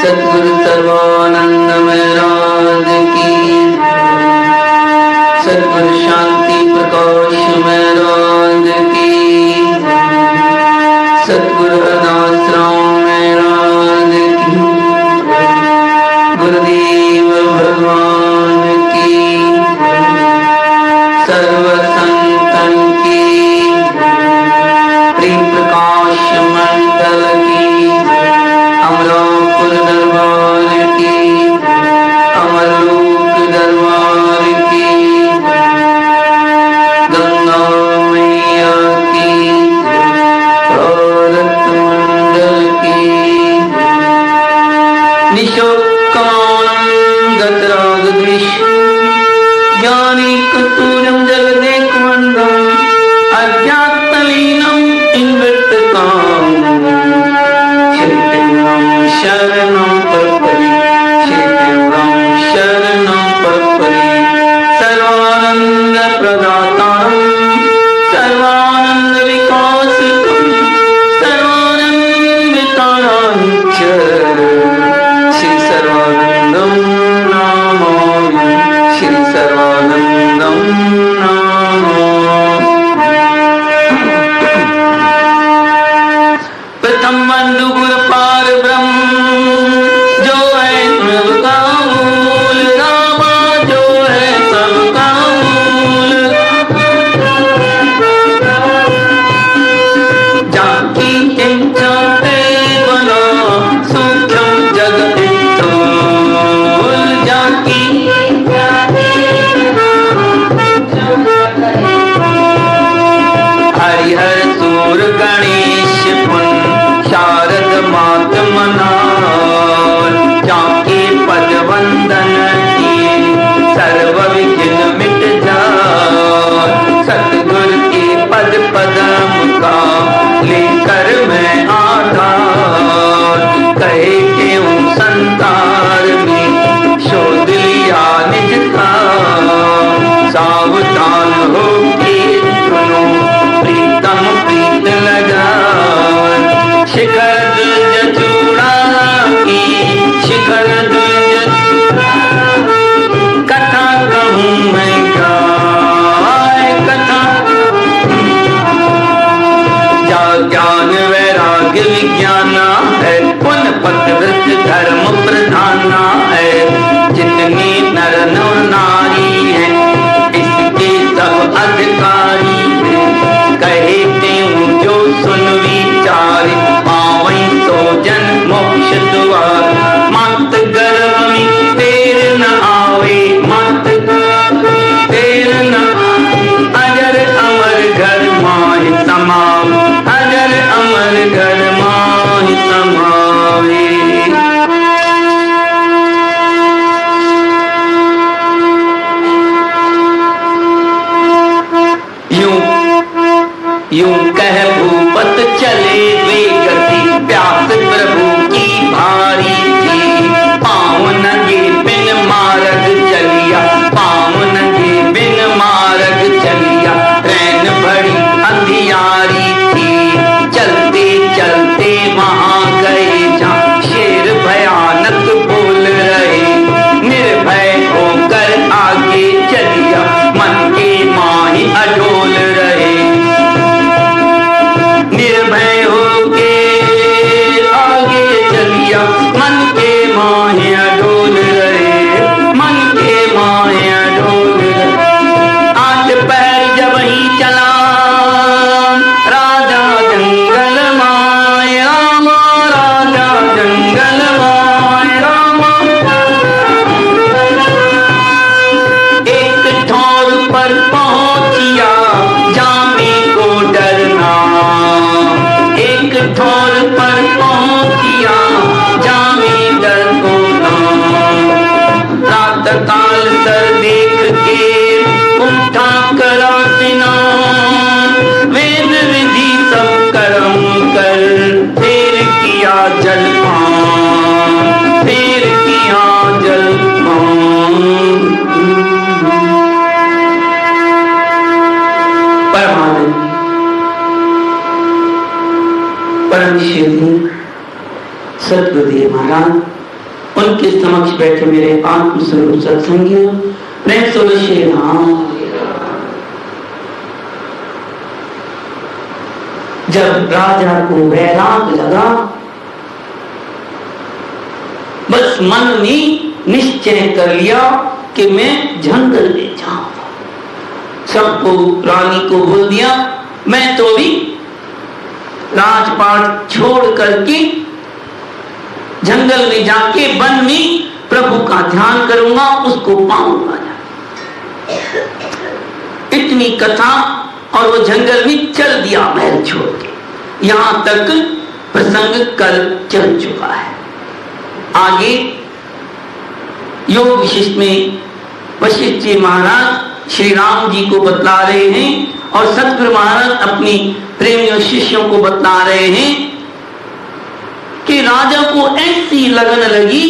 सद्गुरु सर्वानंद महाराज की, सद्गुरु शांति प्रकाश महाराज की, सद्गुरु अनाश्रम महाराज की, गुरुदेव भगवान की, सर्व संतन की, प्रेम प्रकाश मंडल की, अमरापुर दरबार की, अमरलोक दरबार की, गंगा मैया की, भारत मंडल की, निशोकानंद गतरागद्वेष ज्ञानी कस्तूरम जगदेकवंदम अज्ञातलीनम इन्वर्तकाम शरणं परपरि शरणं परपरि सर्वानंद प्रदातारं सर्वानंद विकासकं सर्वानंद श्री सर्वानंदं नमामि श्री सर्वानंदं नमामि। प्रथम बंधु गुरु पार ब्रह्म जो है सबका मूल, रामा जो है सबका मूल, जाकी इच्छा ते बना सूक्ष्म जगत स्थूल, जाकी हरिहर सूर गणेश पुन शारद मात मनार, जाके पद वंदन किए सर्व विघ्न मिट जाए, सतगुरु के पद पदम का लेकर मैं आधार, कहे क्यों संसार में शोध लिया निज का, सावधान हो के सुनो प्रीतम प्रीत लगा, शिखर दुर्ज चूड़ा की शिखर दुर्ज कथा कहूँ मैं गाय कथा, ज्ञान वैराग्य विज्ञाना है पुन पतिव्रत धर्म प्रधाना है, जितनी नर नारी है इसके सब अधिकारी है, कहे त्यों जो सुन विचार पावई सो जन मोक्ष द्वार, मत गर्भ में तेर न आवे मत तेर न अजर अमर घर माहि समावे, अजर अमर घर माहि समावे। यूं कह भूपत चले वे गति, प्यास प्रभु की भारी थी, पाँव नंगे बिन मार्ग चलिया, पाँव नंगे बिन मार्ग चलिया, रैन भरी अंधियारी थी, चलते चलते वहां गए जहाँ शेर भयानक बोल रहे, निर्भय होकर आगे चलिया, मन के माही अडोल रहे, निर्भय होके आगे चलिया, मन के माहे अडोल रहे, मन के माहे अडोल रहे, आठ पैर जब ही चला राजा जंगल माय रामा, राजा जंगल माय रामा, एक ठौर पर पहुंचिया जामे को डरना, एक ठौर पर पहुंचिया जामे डर को ना, रात काल सर देख के उठा करा स्नान, वेद विधि सब कर्म कर फिर किया जलपान, फिर किया जलपान। परमानंद परम शिव सद्गुरुदेव महाराज उनके समक्ष बैठे मेरे आत्म स्वरूप सत्संगियों, प्रेम से बोलो श्री राम। जब राजा को वैराग लगा, बस मन में निश्चय कर लिया कि मैं जंगल में जाऊंगा। सबको, रानी को बोल दिया मैं तो भी राजपाट छोड़ करके जंगल में जाके वन में प्रभु का ध्यान करूंगा, उसको पाऊंगा। इतनी कथा, और वो जंगल में चल दिया महल छोड़ के। यहां तक प्रसंग कल चल चुका है। आगे योग विशिष्ट में वशिष्ठ जी महाराज श्री राम जी को बतला रहे हैं और सतगुरु महाराज अपनी प्रेमियों शिष्यों को बतला रहे हैं कि राजा को ऐसी लगन लगी,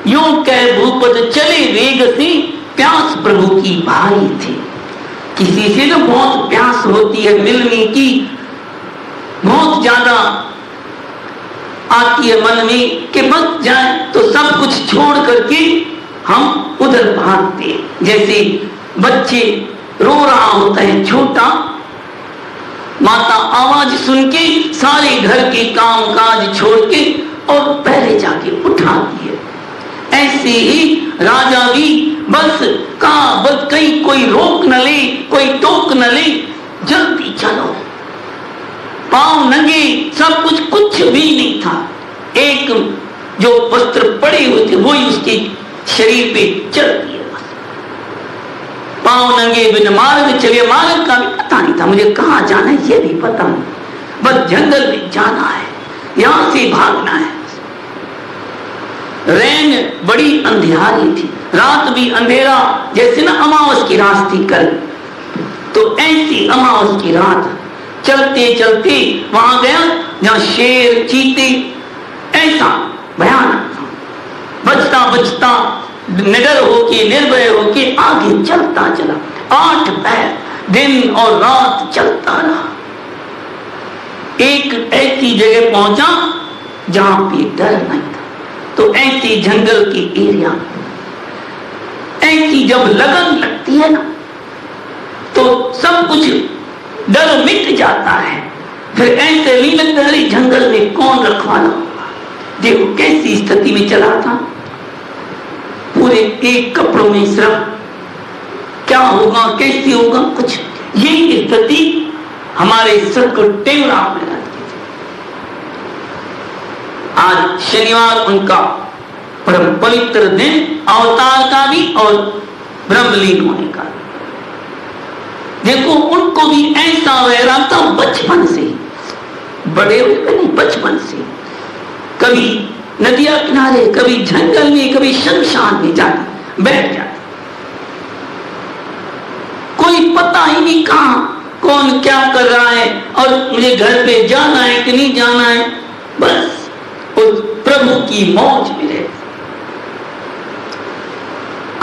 यूं कह भूपत चले वेग से, प्यास प्रभु की भारी थी। किसी से तो बहुत प्यास होती है मिलने की, बहुत ज्यादा आती है मन में कि बच जाए तो सब कुछ छोड़ करके हम उधर भागते। जैसे बच्चे रो रहा होता है छोटा, माता आवाज सुन के सारे घर के काम काज छोड़ के और पहले जाके उठाती है। ऐसे ही राजा भी बस कहीं कोई रोक न ले, कोई टोक न ले, जल्दी चलो। पांव नंगे, सब कुछ भी नहीं था। एक जो वस्त्र पड़े हुए थे वही उसके शरीर पे चल दिए। पांव नंगे बिन मार्ग चले, मार्ग का भी पता नहीं था, मुझे कहां जाना है ये भी पता नहीं, बस जंगल में जाना है, यहां से भागना है। रैन बड़ी अंधियारी थी, रात भी अंधेरा, जैसे ना अमावस की रात थी कल, तो ऐसी अमावस की रात चलते चलते वहां गया जहां शेर चीते, ऐसा भयानक था। बचता बचता निडर होके निर्भय होके आगे चलता चला। 8 पैर दिन और रात चलता रहा। एक ऐसी जगह पहुंचा जहां पे डर नहीं था। तो ऐसी जंगल के एरिया, ऐसी जब लगन लगती है ना तो सब कुछ डर मिट जाता है। फिर ऐसे नहीं लगता है जंगल में कौन रखवाला होगा। देखो कैसी स्थिति में चला था, पूरे एक कपड़ों में सिर्फ, क्या होगा कैसे होगा कुछ, ये स्थिति हमारे सतगुरु टेमराव में रहती थी। आज शनिवार उनका परम पवित्र दिन, अवतार का भी और ब्रह्मलीन होने का। देखो उनको भी ऐसा वैराग था बचपन से, बड़े हुए नहीं, बचपन से। कभी नदिया किनारे, कभी जंगल में, कभी शमशान में जाते बैठ जाते, कोई पता ही नहीं कहां कौन क्या कर रहा है और मुझे घर पे जाना है कि नहीं जाना है, बस उस प्रभु की मौज में रहे।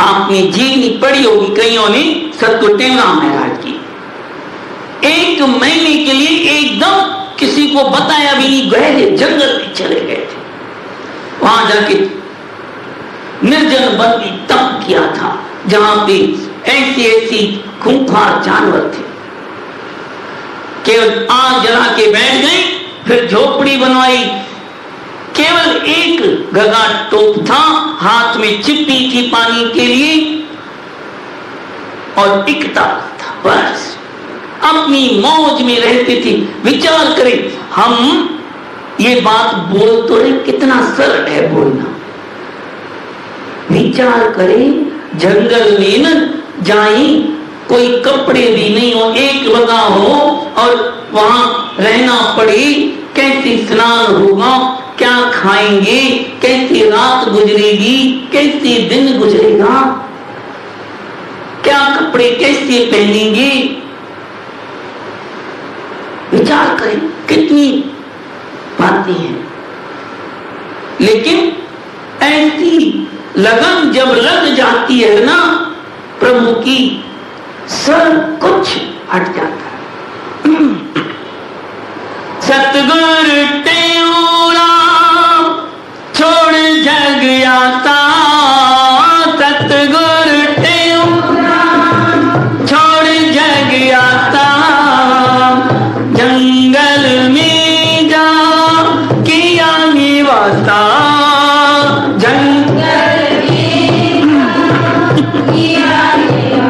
आपने जीवनी पढ़ी होगी कईयों ने सतगुरु टेमराव महाराज की। 1 महीने के लिए एकदम किसी को बताया भी नहीं, गहरे जंगल में चले गए थे। वहां जाके निर्जन वन में तप किया था, जहां पे ऐसी खूंखार जानवर थे। केवल आग जला के बैठ गए, फिर झोपड़ी बनवाई। केवल एक गगा टोप था, हाथ में चिप्पी थी पानी के लिए और एक ताला था, बस अपनी मौज में रहते थे। विचार करें, हम ये बात बोल तो रहे, कितना सरल है बोलना। विचार करें जंगल में न जाए, कोई कपड़े भी नहीं हो, एक बगा हो और वहां रहना पड़े, कैसे स्नान होगा, क्या खाएंगे, कैसी रात गुजरेगी, कैसे दिन गुजरेगा, क्या कपड़े कैसे पहनेंगे। विचार करें कितनी बातें हैं। लेकिन ऐसी लगन जब लग जाती है ना प्रभु की, सब कुछ हट जाता है। सतगुरु टेमराव छोड़ जग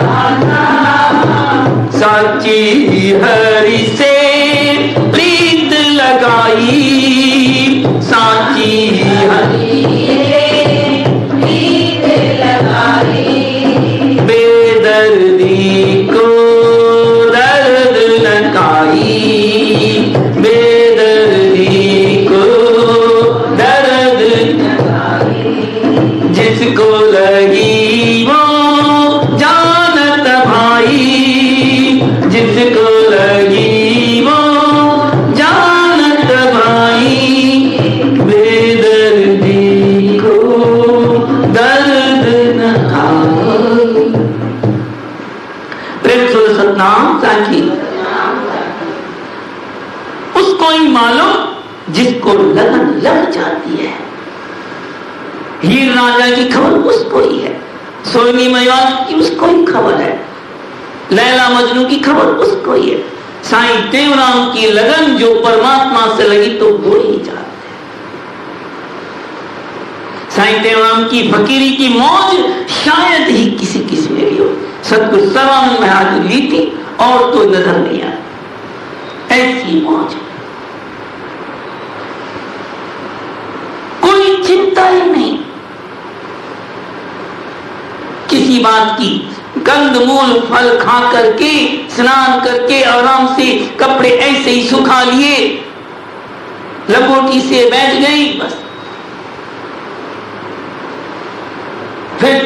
जाता साची हरि से प्रीत लगाई, साची हरि प्रीत लगाई, बेदर्दी को दर्द लगाई, बेदर्दी को दर्द लगाई, जिसको लगी वो जानत भाई, जिसको लगी वो जानत भाई, बेदर्दी को दर्द न आए। प्रेम सुर सतनाम साखी, उसको ही मालूम जिसको लगन लग जाती है। हीर राजा की खबर उसको ही है, सोनी मेवात की उसको ही खबर है, लैला मजनू की खबर उसको ही है। साईं टेवराम की लगन जो परमात्मा से लगी तो वो ही जानते हैं। साईं टेवराम की फकीरी की मौज शायद ही किसी किसी में भी हो। सतगुरु सर्वानंद महाराज ने ली थी और तो नजर नहीं आती, ऐसी मौज, कोई चिंता ही नहीं किसी बात की। कंदमूल फल खा करके स्नान करके आराम से कपड़े ऐसे ही सुखा लिए, लंगोटी से बैठ गई, बस फिर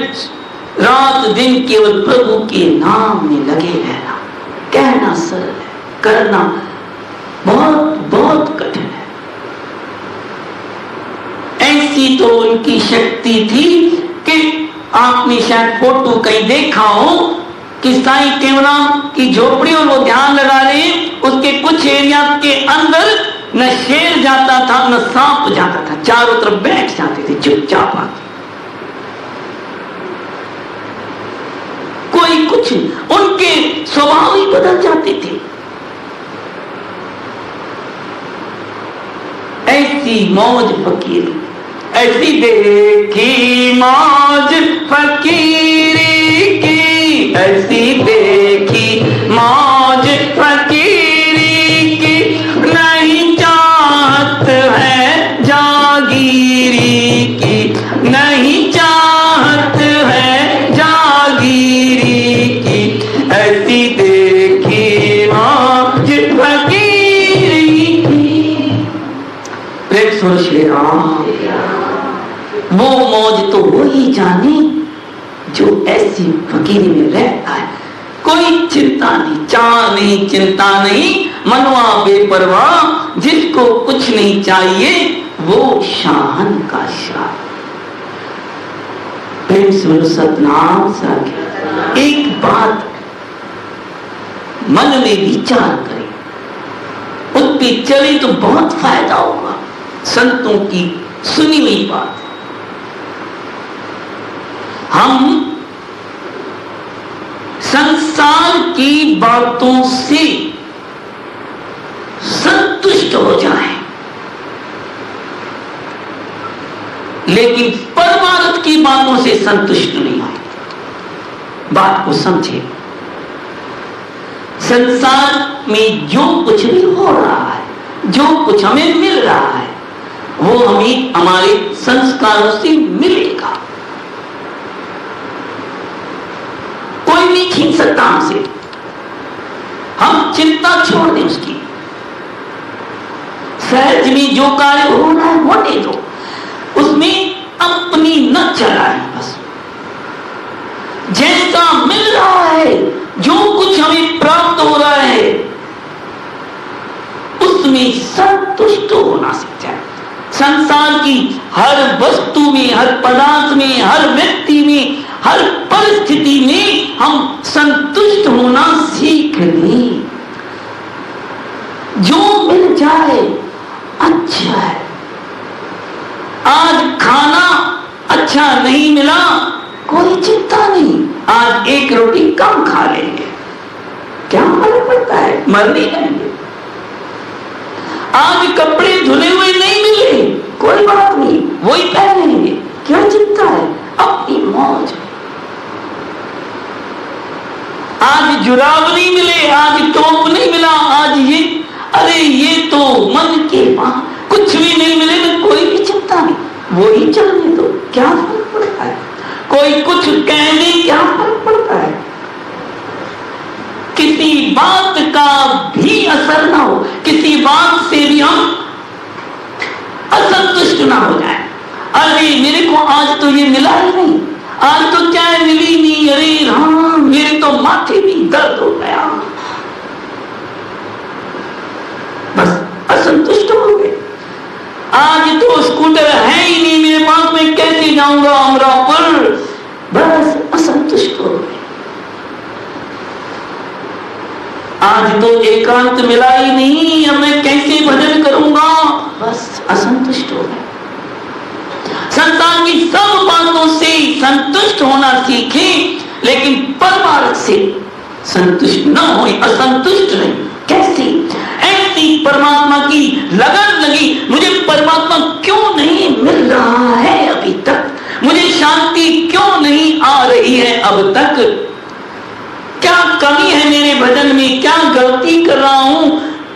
रात दिन केवल प्रभु के नाम में लगे रहना। कहना सरल है, करना बहुत बहुत कठिन है। ऐसी तो उनकी शक्ति थी कि आपने शायद फोटो कहीं देखा हो कि साईं टेवराम की झोपड़ी और वो ध्यान लगा रहे, उसके कुछ एरिया के अंदर न शेर जाता था न सांप जाता था, चारों तरफ बैठ जाते थे चुपचाप आके, कोई कुछ, उनके स्वभाव ही बदल जाते थे। ऐसी मौज फकीरी, ऐसी देखी मौज फकीरी की, ऐसी देखी मौज फकीरी की, नहीं चाहत है जागीरी की, नहीं चाहत है जागीरी की, ऐसी देखी मौज फकीरी की। प्रेम सुन श्री राम। वो मौज तो वो ही जाने जो ऐसी फकीरी में रहता है। कोई चिंता नहीं, चाह नहीं, चिंता नहीं, मनवा बेपरवाह, जिसको कुछ नहीं चाहिए वो शाहन का शाह। प्रेम से सतनाम साखी। एक बात मन में विचार करें, उस पे चले तो बहुत फायदा होगा। संतों की सुनी हुई बात, हम संसार की बातों से संतुष्ट हो जाएं, लेकिन परमार्थ की बातों से संतुष्ट नहीं हो। बात को समझे, संसार में जो कुछ भी हो रहा है, जो कुछ हमें मिल रहा है, वो हमें हमारे संस्कारों से मिलेगा। कोई नहीं छीन सकता हमसे। हम चिंता छोड़ दें उसकी, सहज में जो कार्य हो रहा है होने दो, उसमें अपनी न चलाएं। बस जैसा मिल रहा है, जो कुछ हमें प्राप्त हो रहा है, उसमें संतुष्ट होना सीख जाए। संसार की हर वस्तु में, हर पदार्थ में, हर व्यक्ति में, हर परिस्थिति में हम संतुष्ट होना सीख लें। जो मिल जाए अच्छा है। आज खाना अच्छा नहीं मिला, कोई चिंता नहीं, आज एक रोटी कम खा लेंगे, क्या फर्क पड़ता है, मर नहीं जाएंगे। आज कपड़े धुले हुए नहीं मिले, कोई बात नहीं, वही पहनेंगे, क्या चिंता है, अपनी मौज। आज जुराब नहीं मिले, आज टोप नहीं मिला, आज ये, अरे ये तो मन के वहां कुछ भी नहीं मिले तो कोई भी चिंता नहीं, वो ही चलने दो, क्या फर्क पड़ता है, कोई कुछ कहने क्या फर्क पड़ता है। किसी बात का भी असर ना हो, किसी बात से भी हम असंतुष्ट ना हो जाए। अरे मेरे को आज तो ये मिला ही नहीं, आज तो चाय मिली नहीं, अरे हाँ मेरे तो माथे में दर्द हो गया, बस असंतुष्ट हो गए। आज तो स्कूटर है ही नहीं मेरे पास, में कैसे जाऊंगा अमरापुर, बस असंतुष्ट हो गए। आज तो एकांत मिला ही नहीं, अब मैं कैसे भजन करूंगा, बस असंतुष्ट हो गए। संसार की सब बातों से संतुष्ट होना सीखें, लेकिन परमार्थ से संतुष्ट न हो, असंतुष्ट नहीं। कैसे? ऐसी परमात्मा की लगन लगी, मुझे परमात्मा क्यों नहीं मिल रहा है अभी तक, मुझे शांति क्यों नहीं आ रही है अब तक, क्या कमी है मेरे भजन में, क्या गलती कर रहा हूं,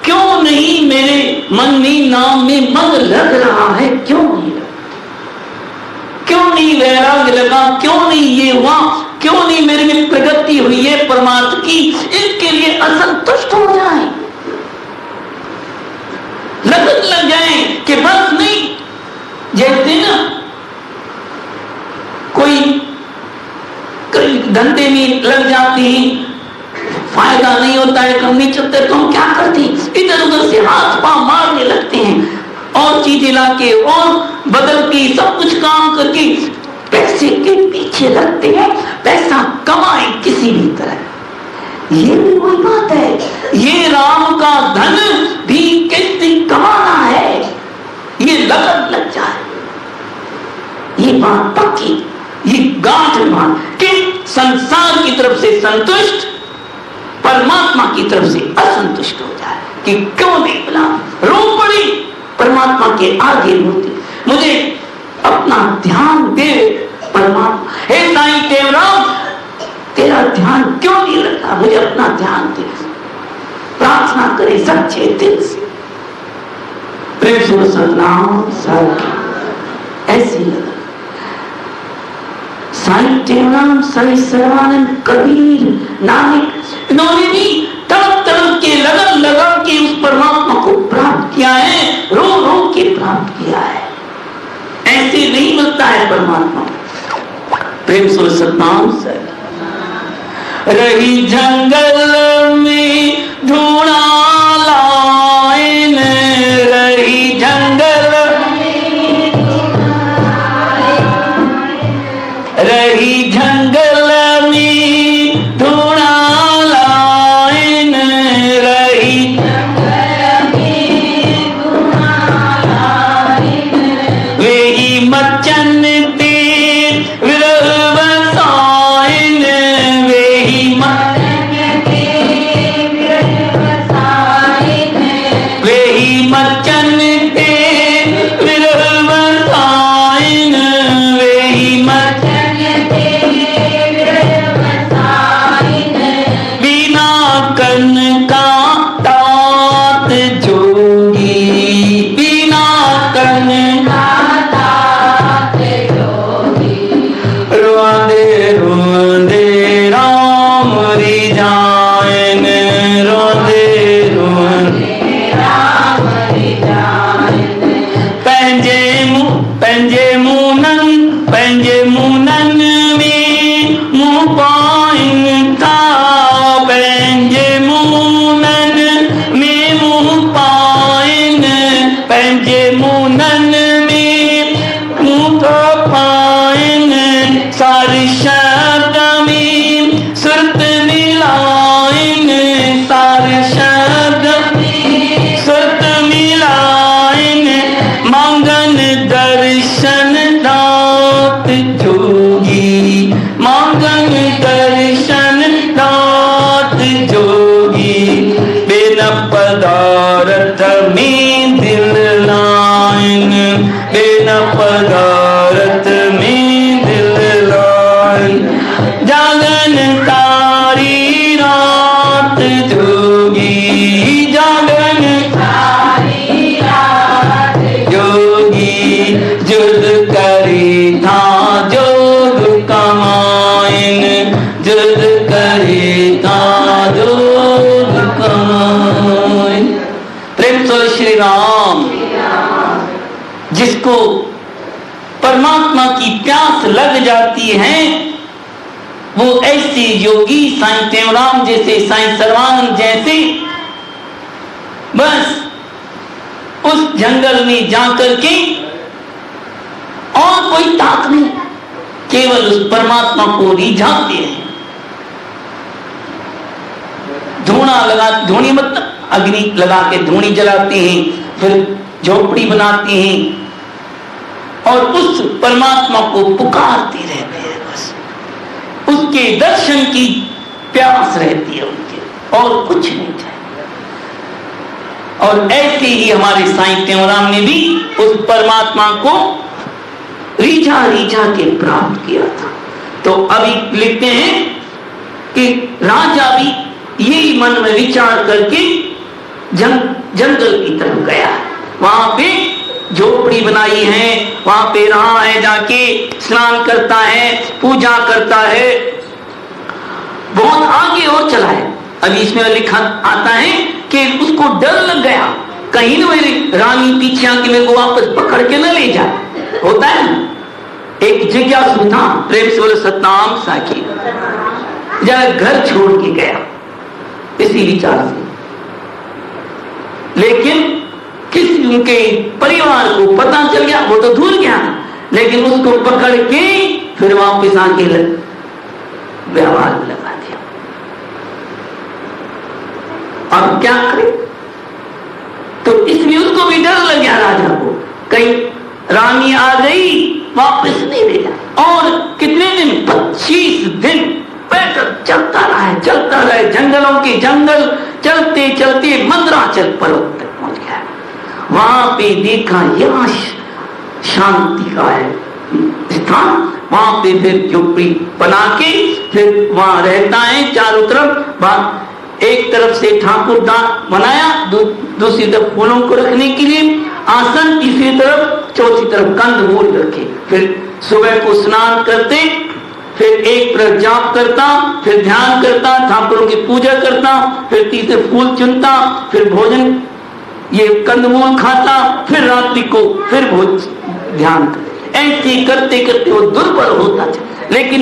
क्यों नहीं मेरे मन में नाम में मन लग रहा है, क्यों नहीं लगा, क्यों नहीं वैराग्य लगा, क्यों नहीं ये हुआ, क्यों नहीं मेरे में प्रगति हुई है परमात्मा की, इसके लिए असंतुष्ट हो जाए, लगन लग जाए कि बस नहीं। जैसे ना कोई धंधे में लग जाते हैं, फायदा नहीं होता है, कम नहीं चलते, तो हम क्या करते हैं, इधर उधर से हाथ पांव मारने लगते हैं, और चीजें लाके और बदल के सब कुछ काम करके पैसे के पीछे लगते हैं, पैसा कमाए किसी भी तरह। ये भी वही बात है, ये राम का धन भी कैसे कमाना है, ये लगन लग जाए, ये बात पक्की, ये गांठ मान कि संसार की तरफ से संतुष्ट, परमात्मा की तरफ से असंतुष्ट हो जाए कि क्यों नहीं मिला, रो पड़ी परमात्मा के आगे रोती, मुझे अपना ध्यान दे परमात्मा, हे साईं देवराम तेरा ध्यान क्यों नहीं रखा, मुझे अपना ध्यान दे, प्रार्थना करे सच्चे दिल से, प्रेम से सतनाम साई ऐसी लगा। साईं देवराम, साईं सर्वानंद, कबीर, नानक, इन्होंने भी तड़प तड़प के लगन लगा के उस परमात्मा को प्राप्त किया है, रो रो के प्राप्त किया है। ऐसे नहीं मिलता है परमात्मा। प्रेम से सतनाम से रही जंगल में ढूंढा लाइन, रही जंगल रही जंगल में ढूंढा लाइन, रही जंगल में ढूंढा लाइन, वेही मचन ते विरह बसाइन, वेही मचन ते विरह बसाइन, वेही मचन ते विरह बसाइन, वेही मचन पदार्थ में दिल लाइन, करे था जोग कमाइन, जुद करे था जोग कमाइन। प्रेम तो श्री राम। जिसको परमात्मा की प्यास लग जाती है वो ऐसे योगी साईं टेवराम जैसे, साईं सर्वानंद जैसे, बस उस जंगल में जाकर के और कोई ताक नहीं, केवल उस परमात्मा को रिझाते हैं। धूणी मतलब अग्नि लगा के धूणी जलाते हैं, फिर झोपड़ी बनाते हैं और उस परमात्मा को पुकारते रहते हैं। बस उसके दर्शन की प्यास रहती है उनके, और कुछ नहीं चाहिए। और ऐसे ही हमारे साईं टेवराम ने भी उस परमात्मा को रीझा रीझा के प्राप्त किया था। तो अभी लिखते हैं कि राजा भी यही मन में विचार करके जंगल की तरफ गया। वहां पे झोपड़ी बनाई है, वहां पे रहा है, जाके स्नान करता है, पूजा करता है, बहुत आगे और चला है। अभी इसमें लिखा आता है कि उसको डर लग गया, कहीं ना मेरी रानी पीछे आके मेरे को वापस पकड़ के न ले जाए। होता है ना, एक जिज्ञासु था, प्रेम से बोले सतनाम साखी, जरा घर छोड़ के गया इसी विचार से, लेकिन किसी उनके परिवार को पता चल गया, वो तो दूर गया, लेकिन उसको पकड़ के फिर वापस आके व्यवहार में लगा दिया। अब क्या करे? तो इसलिए उसको भी डर लग गया राजा को, कहीं रानी आ गई वापस नहीं ले जाए। और कितने दिन, 25 दिन पैदल चलता रहा, जंगलों के जंगल चलते चलते मंदराचल पर्वत तक पहुंच गया। वहां पे देखा यहाँ शांति का है स्थान, वहां पे फिर झोपड़ी बना के फिर वहां रहता है। चारों तरफ, एक तरफ से ठाकुर दान बनाया, दूसरी तरफ फूलों को रखने के लिए आसन, तीसरी तरफ, चौथी तरफ कंदमूल रखे। फिर सुबह को स्नान करते, फिर एक तरफ जाप करता, फिर ध्यान करता, ठाकुरों की पूजा करता, फिर तीसरे फूल चुनता, फिर भोजन ये कंदमूल खाता, फिर रात्रि को फिर ध्यान करते। ऐसे करते करते वो दुर्बल होता था, लेकिन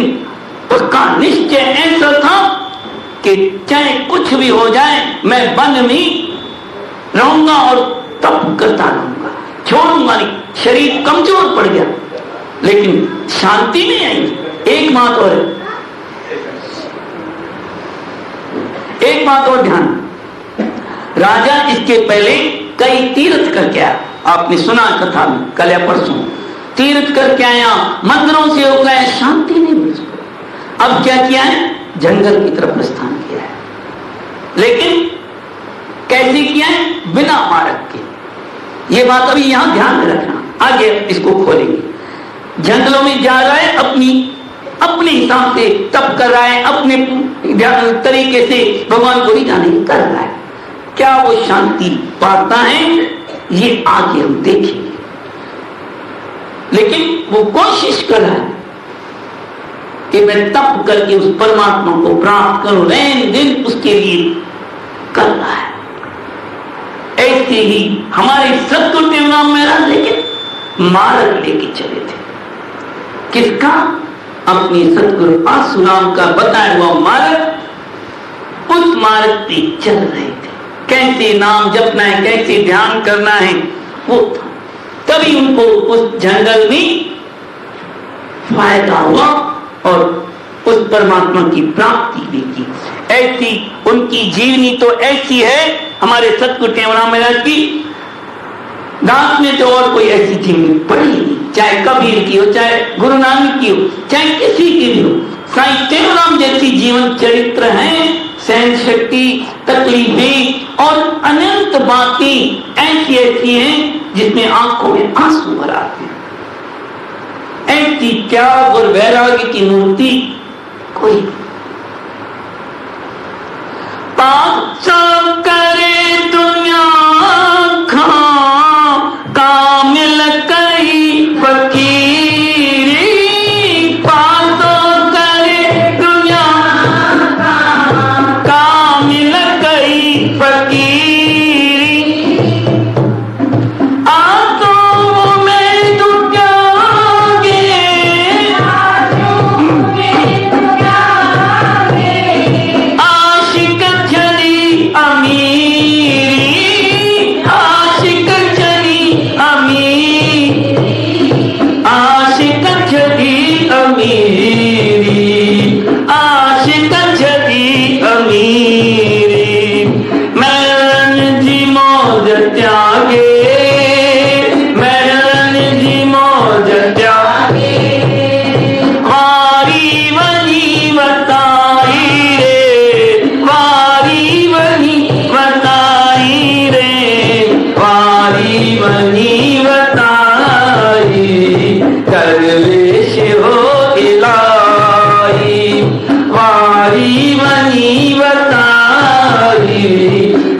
उसका निश्चय ऐसा था कि चाहे कुछ भी हो जाए मैं वन में रहूंगा और तप करता रहूंगा, छोड़ूंगा नहीं। शरीर कमजोर पड़ गया लेकिन शांति नहीं आई। एक बात और ध्यान, राजा इसके पहले कई तीर्थ करके आया, आपने सुना कथा में कल या परसों, तीर्थ करके आया, मंदिरों से हो गया, शांति नहीं मिली उसको। अब क्या किया है? जंगल की तरफ प्रस्थान किया है, लेकिन कैसे किया है? बिना मार्ग के। ये बात अभी यहां ध्यान में रखना, आगे इसको खोलेंगे। जंगलों में जा रहा है, अपने हिसाब से तप कर रहा है, अपने तरीके से भगवान को रिझाने कर रहा है। क्या वो शांति पाता है? ये आगे हम देखेंगे, लेकिन वो कोशिश कर रहा है कि मैं तप करके उस परमात्मा को प्राप्त करूं, रैन दिन उसके लिए कर रहा है। ऐसे ही हमारे सतगुरु टेवराम महाराज लेकिन मार्ग लेके चले थे। किसका? अपने सतगुरु आसुराम का बताया हुआ मार्ग, उस मार्ग पे चल रहे थे। कैसे नाम जपना है, कैसे ध्यान करना है, वो था। तभी उनको उस जंगल में फायदा हुआ और उस परमात्मा की प्राप्ति भी की। ऐसी उनकी जीवनी तो ऐसी है हमारे सतगुरु टेवराम महाराज की, दास में तो और कोई ऐसी जीवनी पड़ी नहीं, चाहे कबीर की हो, चाहे गुरु नानक की हो, चाहे किसी की भी हो। साईं टेवराम जैसी जीवन चरित्र है, सहन शक्ति, तकलीफें और अनंत बातें ऐसी ऐसी हैं जिसमें आंखों में आंसू भर आते हैं। ऐसी त्याग और वैराग्य की मूर्ति कोई पाप सब करे दुनिया कामिल कई फकीर दरवेश हो इलाही, वारी बनी बताई,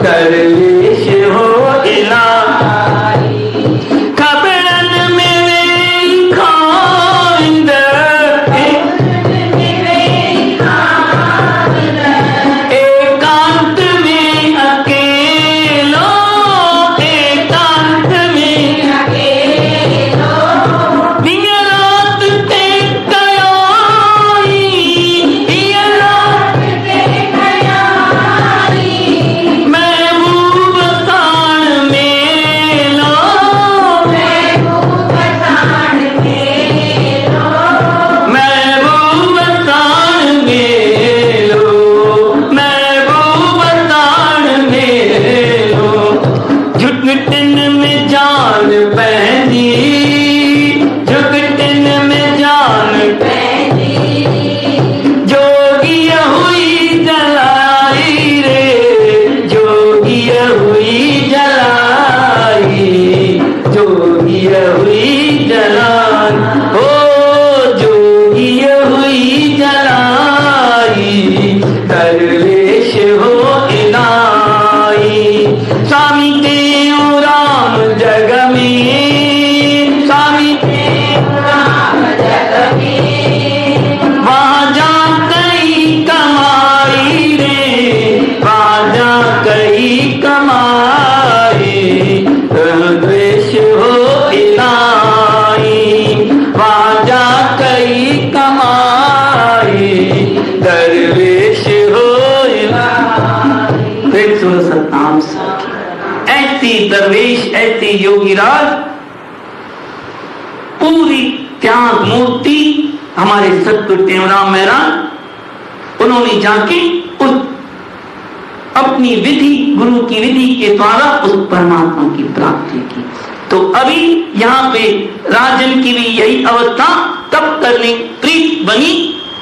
दरवेश हो इलाही। खबरन में खाइंद, एकांत में अकेलो, एकांत में अकेलो, दिन रात ते कयाई, दिन रात ते कयाई, महबूब तान मेलो, महबूब तान मेलो, महबूब तान मेलो, महबूब तान मेलो। झुकटन में जान पहनी, झुकटन में जान पहनी, जोगिया हुई जलाई रे, जोगिया हुई जलाई, जोगिया हुई जलाई, ओ जोगिया हुई जलाई, दरवेश हो इलाही। स्वामी तेऊ राम जग में, स्वामी तेऊ राम जग में, वहाँ जा कई कमाई रे, वहाँ जा कई कमाई, दरवेश हो इलाही, वहाँ जा कई कमाई, दरवेश हो इलाही। फिर सुनो सतनाम साखी। ऐसी दरवेश, ऐसी योगीराज, पूरी त्याग मूर्ति हमारे सतगुरु टेमराम महाराज, उन्होंने जाके उस अपनी विधि, गुरु की विधि के द्वारा उस परमात्मा की प्राप्ति की। तो अभी यहाँ पे राजन की भी यही अवस्था, तब करने प्रीत बनी,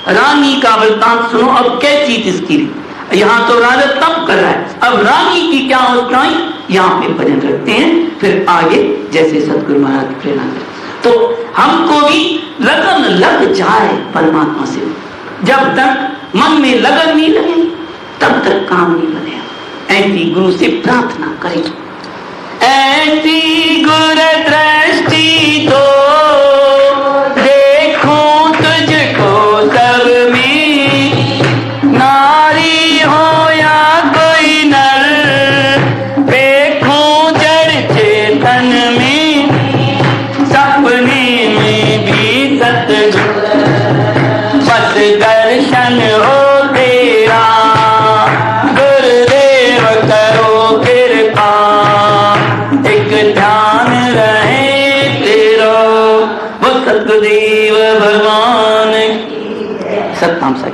रानी का वृत्तांत सुनो। अब कैसी इसकी, यहाँ तो राजा तब कर रहा है, अब रानी की क्या अवस्थाएं यहाँ पे भजन करते हैं, फिर आगे जैसे सतगुरु महाराज की प्रेरणा करें। तो हमको भी लगन लग जाए परमात्मा से। जब तक मन में लगन नहीं लगे तब तक काम नहीं बनेगा। ऐसी गुरु से प्रार्थना करें। ऐसी गुरु दृष्टि तो देखूं तुझको सब में, नारी हो या कोई नर, देखूं जड़ चेतन में, सपने में भी सतगुरु, बस दर्शन हो तेरा, गुरुदेव करो कृपा, एक ध्यान रहे तेरा, वो सतगुरुदेव भगवान। सतनाम साखी।